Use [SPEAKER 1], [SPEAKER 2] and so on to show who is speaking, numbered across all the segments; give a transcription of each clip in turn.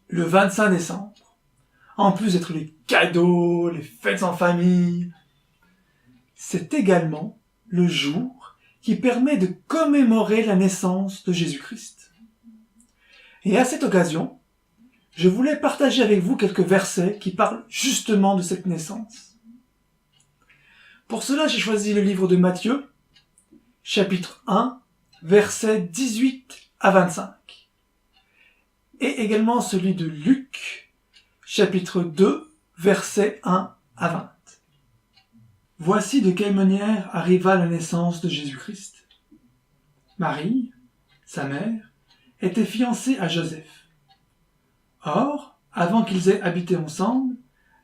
[SPEAKER 1] le 25 décembre, en plus d'être les cadeaux, les fêtes en famille, c'est également le jour qui permet de commémorer la naissance de Jésus-Christ. Et à cette occasion, je voulais partager avec vous quelques versets qui parlent justement de cette naissance. Pour cela, j'ai choisi le livre de Matthieu, chapitre 1, versets 18 à 25. Et également celui de Luc, chapitre 2, versets 1 à 20. Voici de quelle manière arriva la naissance de Jésus-Christ. Marie, sa mère, était fiancée à Joseph. Or, avant qu'ils aient habité ensemble,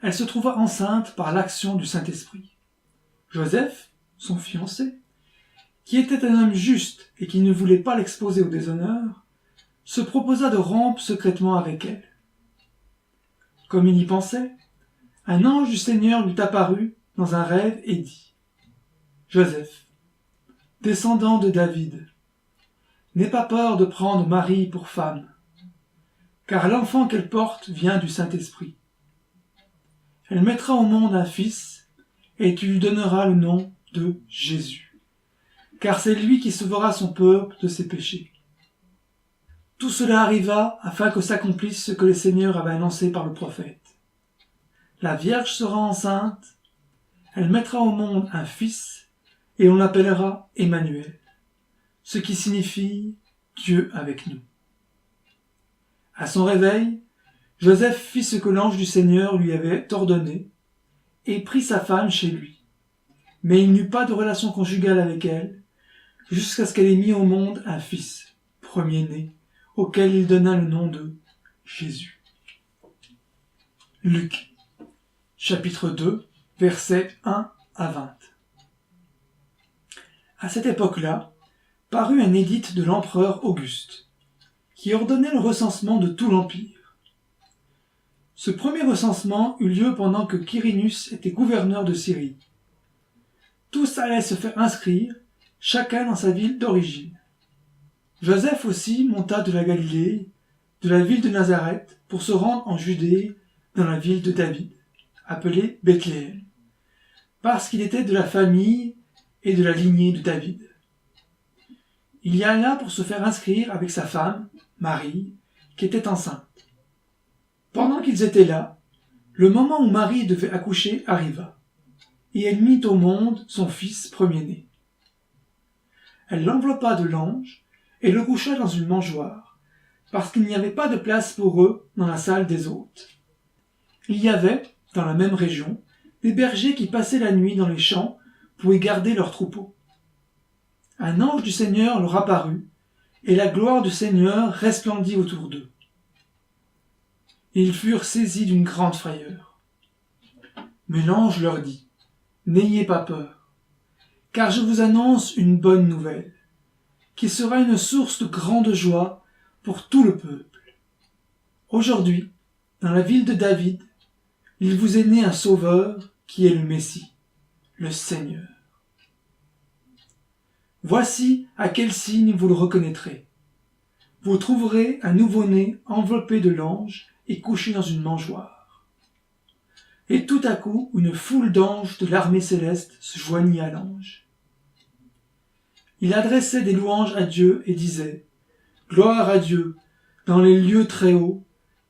[SPEAKER 1] elle se trouva enceinte par l'action du Saint-Esprit. Joseph, son fiancé, qui était un homme juste et qui ne voulait pas l'exposer au déshonneur, se proposa de rompre secrètement avec elle. Comme il y pensait, un ange du Seigneur lui apparut dans un rêve et dit : « Joseph, descendant de David, n'aie pas peur de prendre Marie pour femme, car l'enfant qu'elle porte vient du Saint-Esprit. Elle mettra au monde un fils, et tu lui donneras le nom de Jésus, car c'est lui qui sauvera son peuple de ses péchés. » Tout cela arriva afin que s'accomplisse ce que le Seigneur avait annoncé par le prophète. La Vierge sera enceinte, elle mettra au monde un fils, et on l'appellera Emmanuel, ce qui signifie Dieu avec nous. À son réveil, Joseph fit ce que l'ange du Seigneur lui avait ordonné, et prit sa femme chez lui. Mais il n'eut pas de relation conjugale avec elle, jusqu'à ce qu'elle ait mis au monde un fils, premier-né, auquel il donna le nom de Jésus. Luc, chapitre 2, versets 1 à 20. À cette époque-là, parut un édit de l'empereur Auguste, qui ordonnait le recensement de tout l'Empire. Ce premier recensement eut lieu pendant que Quirinus était gouverneur de Syrie. Tous allaient se faire inscrire, chacun dans sa ville d'origine. Joseph aussi monta de la Galilée, de la ville de Nazareth, pour se rendre en Judée, dans la ville de David, appelée Bethléem, parce qu'il était de la famille et de la lignée de David. Il y alla pour se faire inscrire avec sa femme, Marie, qui était enceinte. Pendant qu'ils étaient là, le moment où Marie devait accoucher arriva, et elle mit au monde son fils premier-né. Elle l'enveloppa de lange et le coucha dans une mangeoire, parce qu'il n'y avait pas de place pour eux dans la salle des hôtes. Il y avait, dans la même région, des bergers qui passaient la nuit dans les champs pour y garder leurs troupeaux. Un ange du Seigneur leur apparut, et la gloire du Seigneur resplendit autour d'eux. Ils furent saisis d'une grande frayeur. Mais l'ange leur dit : « N'ayez pas peur, car je vous annonce une bonne nouvelle, qui sera une source de grande joie pour tout le peuple. Aujourd'hui, dans la ville de David, il vous est né un sauveur qui est le Messie, le Seigneur. Voici à quel signe vous le reconnaîtrez. Vous trouverez un nouveau-né enveloppé de lange et couché dans une mangeoire. » Et tout à coup, une foule d'anges de l'armée céleste se joignit à l'ange. Il adressait des louanges à Dieu et disait : « Gloire à Dieu, dans les lieux très hauts,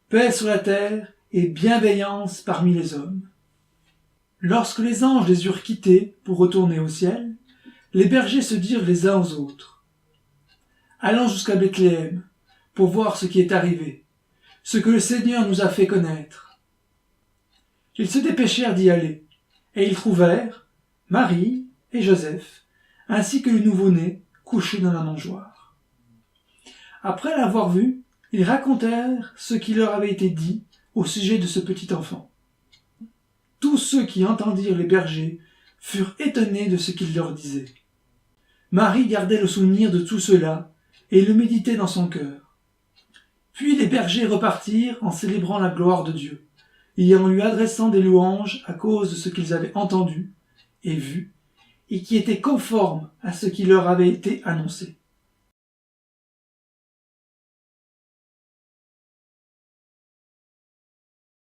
[SPEAKER 1] paix sur la terre et bienveillance parmi les hommes. » Lorsque les anges les eurent quittés pour retourner au ciel, les bergers se dirent les uns aux autres : « Allons jusqu'à Bethléem pour voir ce qui est arrivé, ce que le Seigneur nous a fait connaître. » Ils se dépêchèrent d'y aller, et ils trouvèrent Marie et Joseph, ainsi que le nouveau-né couché dans la mangeoire. Après l'avoir vu, ils racontèrent ce qui leur avait été dit au sujet de ce petit enfant. Tous ceux qui entendirent les bergers furent étonnés de ce qu'il leur disait. Marie gardait le souvenir de tout cela et le méditait dans son cœur. Puis les bergers repartirent en célébrant la gloire de Dieu et en lui adressant des louanges à cause de ce qu'ils avaient entendu et vu et qui était conforme à ce qui leur avait été annoncé.